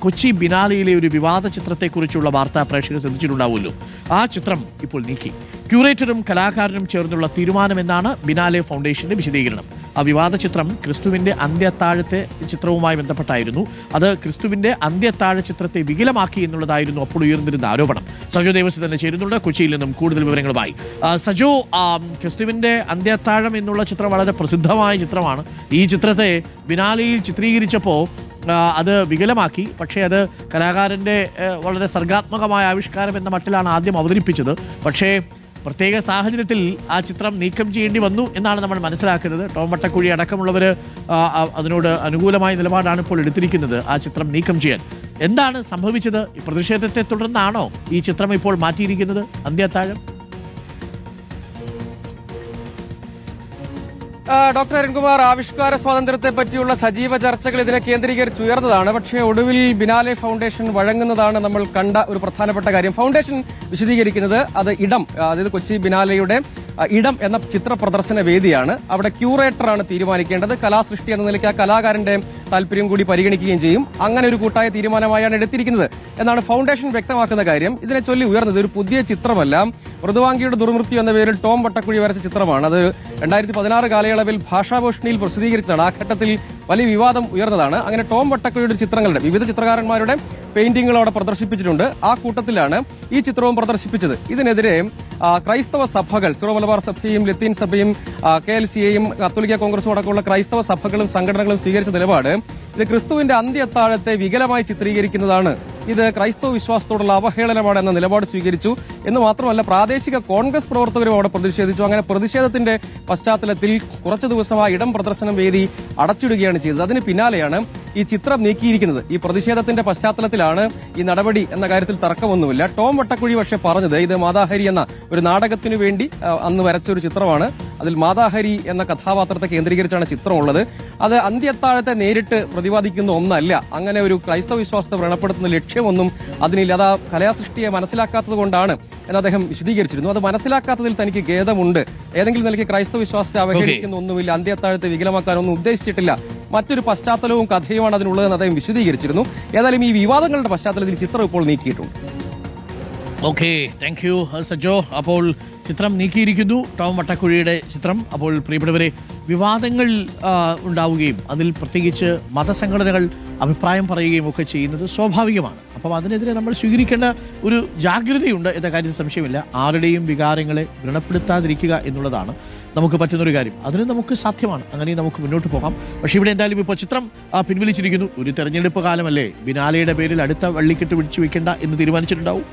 കൊച്ചി ബിനാലയിലെ ഒരു വിവാദ ചിത്രത്തെക്കുറിച്ചുള്ള വാർത്ത പ്രേക്ഷകർ ശ്രദ്ധിച്ചിട്ടുണ്ടാവുമല്ലോ. ആ ചിത്രം ഇപ്പോൾ നീക്കി. ക്യൂറേറ്ററും കലാകാരനും ചേർന്നുള്ള തീരുമാനമെന്നാണ് ബിനാലെ ഫൗണ്ടേഷന്റെ വിശദീകരണം. ആ വിവാദ ചിത്രം ക്രിസ്തുവിന്റെ അന്ത്യത്താഴത്തെ ചിത്രവുമായി ബന്ധപ്പെട്ടായിരുന്നു. അത് ക്രിസ്തുവിന്റെ അന്ത്യത്താഴ ചിത്രത്തെ വികലമാക്കി എന്നുള്ളതായിരുന്നു അപ്പോൾ ഉയർന്നിരുന്ന ആരോപണം. സജോ ദേവസ്വം തന്നെ ചേരുന്നുണ്ട് കൊച്ചിയിൽ നിന്നും കൂടുതൽ വിവരങ്ങളുമായി. സജോ, ക്രിസ്തുവിന്റെ അന്ത്യത്താഴം എന്നുള്ള ചിത്രം വളരെ പ്രസിദ്ധമായ ചിത്രമാണ്. ഈ ചിത്രത്തെ ബിനാലയിൽ ചിത്രീകരിച്ചപ്പോൾ അത് വികലമാക്കി. പക്ഷേ അത് കലാകാരൻ്റെ വളരെ സർഗാത്മകമായ ആവിഷ്കാരം എന്ന മട്ടിലാണ് ആദ്യം അവതരിപ്പിച്ചത്. പക്ഷേ പ്രത്യേക സാഹചര്യത്തിൽ ആ ചിത്രം നീക്കം ചെയ്യേണ്ടി വന്നു എന്നാണ് നമ്മൾ മനസ്സിലാക്കുന്നത്. ടോം വട്ടക്കുഴി അടക്കമുള്ളവർ അതിനോട് അനുകൂലമായ നിലപാടാണ് ഇപ്പോൾ എടുത്തിരിക്കുന്നത് ആ ചിത്രം നീക്കം ചെയ്യാൻ. എന്താണ് സംഭവിച്ചത്? ഈ പ്രതിഷേധത്തെ തുടർന്നാണോ ഈ ചിത്രം ഇപ്പോൾ മാറ്റിയിരിക്കുന്നത് അന്ത്യത്താഴം? ഡോക്ടർ അരുൺകുമാർ, ആവിഷ്കാര സ്വാതന്ത്ര്യത്തെ പറ്റിയുള്ള സജീവ ചർച്ചകൾ ഇതിനെ കേന്ദ്രീകരിച്ച് ഉയർന്നതാണ്. പക്ഷേ ഒടുവിൽ ബിനാലെ ഫൗണ്ടേഷൻ വഴങ്ങുന്നതാണ് നമ്മൾ കണ്ട ഒരു പ്രധാനപ്പെട്ട കാര്യം. ഫൗണ്ടേഷൻ വിശദീകരിക്കുന്നത് അത് ഇടം, അതായത് കൊച്ചി ബിനാലെയുടെ ഇടം എന്ന ചിത്ര പ്രദർശന വേദിയാണ്. അവിടെ ക്യൂറേറ്ററാണ് തീരുമാനിക്കേണ്ടത്. കലാസൃഷ്ടി എന്ന നിലയ്ക്ക് ആ കലാകാരന്റെ താല്പര്യം കൂടി പരിഗണിക്കുകയും ചെയ്യും. അങ്ങനെ ഒരു കൂട്ടായ തീരുമാനമായാണ് എടുത്തിരിക്കുന്നത് എന്നാണ് ഫൗണ്ടേഷൻ വ്യക്തമാക്കുന്ന കാര്യം. ഇതിനെ ചൊല്ലി ഉയർന്നത് ഒരു പുതിയ ചിത്രമല്ല. മൃദുവാംഗിയുടെ ദുർമൃത്യു എന്ന പേരിൽ ടോം വട്ടക്കുഴി വരച്ച ചിത്രമാണ്. അത് 2016 കാലയളവിൽ ഭാഷാഭൂഷണിയിൽ പ്രസിദ്ധീകരിച്ചതാണ്. ആ ഘട്ടത്തിൽ വലിയ വിവാദം ഉയർന്നതാണ്. അങ്ങനെ ടോം വട്ടക്കുഴിയുടെ ചിത്രങ്ങളുടെ വിവിധ ചിത്രകാരന്മാരുടെ പെയിന്റിങ്ങുകൾ അവിടെ പ്രദർശിപ്പിച്ചിട്ടുണ്ട്. ആ കൂട്ടത്തിലാണ് ഈ ചിത്രവും പ്രദർശിപ്പിച്ചത്. ഇതിനെതിരെ ക്രൈസ്തവ സഭകൾ, സിറോ മലബാർ സഭയും ലത്തീൻ സഭയും KLCAയും കത്തോലിക്ക കോൺഗ്രസും അടക്കമുള്ള ക്രൈസ്തവ സഭകളും സംഘടനകളും സ്വീകരിച്ച നിലപാട് ഇത് ക്രിസ്തുവിന്റെ അന്ത്യത്താഴത്തെ വികലമായി ചിത്രീകരിക്കുന്നതാണ്, ഇത് ക്രൈസ്തവ വിശ്വാസത്തോടുള്ള അവഹേളനമാണ് എന്ന നിലപാട് സ്വീകരിച്ചു. എന്ന് മാത്രമല്ല, പ്രാദേശിക കോൺഗ്രസ് പ്രവർത്തകരും അവിടെ പ്രതിഷേധിച്ചു. അങ്ങനെ പ്രതിഷേധത്തിന്റെ പശ്ചാത്തലത്തിൽ കുറച്ചു ദിവസം ആ ഇടം പ്രദർശനം വേദി അടച്ചിടുകയാണ് ചെയ്തത്. അതിന് പിന്നാലെയാണ് ഈ ചിത്രം നീക്കിയിരിക്കുന്നത്. ഈ പ്രതിഷേധത്തിന്റെ പശ്ചാത്തലത്തിലാണ് ഈ നടപടി എന്ന കാര്യത്തിൽ തർക്കമൊന്നുമില്ല. ടോം വട്ടക്കുഴി പക്ഷേ പറഞ്ഞത് ഇത് മാതാഹരി എന്ന ഒരു നാടകത്തിനു വേണ്ടി അന്ന് വരച്ച ഒരു ചിത്രമാണ്. അതിൽ മാതാഹരി എന്ന കഥാപാത്രത്തെ കേന്ദ്രീകരിച്ചാണ് ചിത്രമുള്ളത്. അത് അന്ത്യത്താഴത്തെ നേരിട്ട് പ്രതിപാദിക്കുന്ന ഒന്നല്ല. അങ്ങനെ ഒരു ക്രൈസ്തവ വിശ്വാസത്തെ വ്രണപ്പെടുത്തുന്ന ലക്ഷ്യമൊന്നും അതിനില്ല. അത് ആ കലാസൃഷ്ടിയെ മനസ്സിലാക്കാത്തത് കൊണ്ടാണ് എന്ന് അദ്ദേഹം വിശദീകരിച്ചിരുന്നു. അത് മനസ്സിലാക്കാത്തതിൽ തനിക്ക് ഖേദമുണ്ട്. ഏതെങ്കിലും നിലയ്ക്ക് ക്രൈസ്തവ വിശ്വാസത്തെ അവഹേളിക്കുന്ന ഒന്നുമില്ല, അന്ത്യത്താഴത്തെ വികലമാക്കാനൊന്നും ഉദ്ദേശിച്ചിട്ടില്ല, മറ്റൊരു പശ്ചാത്തലവും കഥയുമാണ് അതിനുള്ളതെന്ന് അദ്ദേഹം വിശദീകരിച്ചിരുന്നു. ഏതായാലും ഈ വിവാദങ്ങളുടെ പശ്ചാത്തലത്തിൽ ചിത്രം ഇപ്പോൾ നീക്കിയിട്ടുണ്ട്. Okay, thank you Sajo. അപ്പോൾ ചിത്രം നീക്കിയിരിക്കുന്നു, ടോം വട്ടക്കുഴിയുടെ ചിത്രം. അപ്പോൾ പ്രിയപ്പെട്ടവരെ, വിവാദങ്ങൾ ഉണ്ടാവുകയും അതിൽ പ്രത്യേകിച്ച് മതസംഘടനകൾ അഭിപ്രായം പറയുകയും ഒക്കെ ചെയ്യുന്നത് സ്വാഭാവികമാണ്. അപ്പം അതിനെതിരെ നമ്മൾ സ്വീകരിക്കേണ്ട ഒരു ജാഗ്രതയുണ്ട് എന്ന കാര്യം സംശയമില്ല. ആരുടെയും വികാരങ്ങളെ വ്രണപ്പെടുത്താതിരിക്കുക എന്നുള്ളതാണ് നമുക്ക് പറ്റുന്നൊരു കാര്യം. അതിന് നമുക്ക് സാധ്യമാണ്, അങ്ങനെ നമുക്ക് മുന്നോട്ട് പോകാം. പക്ഷേ ഇവിടെ എന്തായാലും ഇപ്പോൾ ചിത്രം പിൻവലിച്ചിരിക്കുന്നു. ഒരു തെരഞ്ഞെടുപ്പ് കാലമല്ലേ, ബിനാലയുടെ പേരിൽ അടുത്ത വള്ളിക്കെട്ട് പിടിച്ചു വെക്കേണ്ട എന്ന് തീരുമാനിച്ചിട്ടുണ്ടാവും.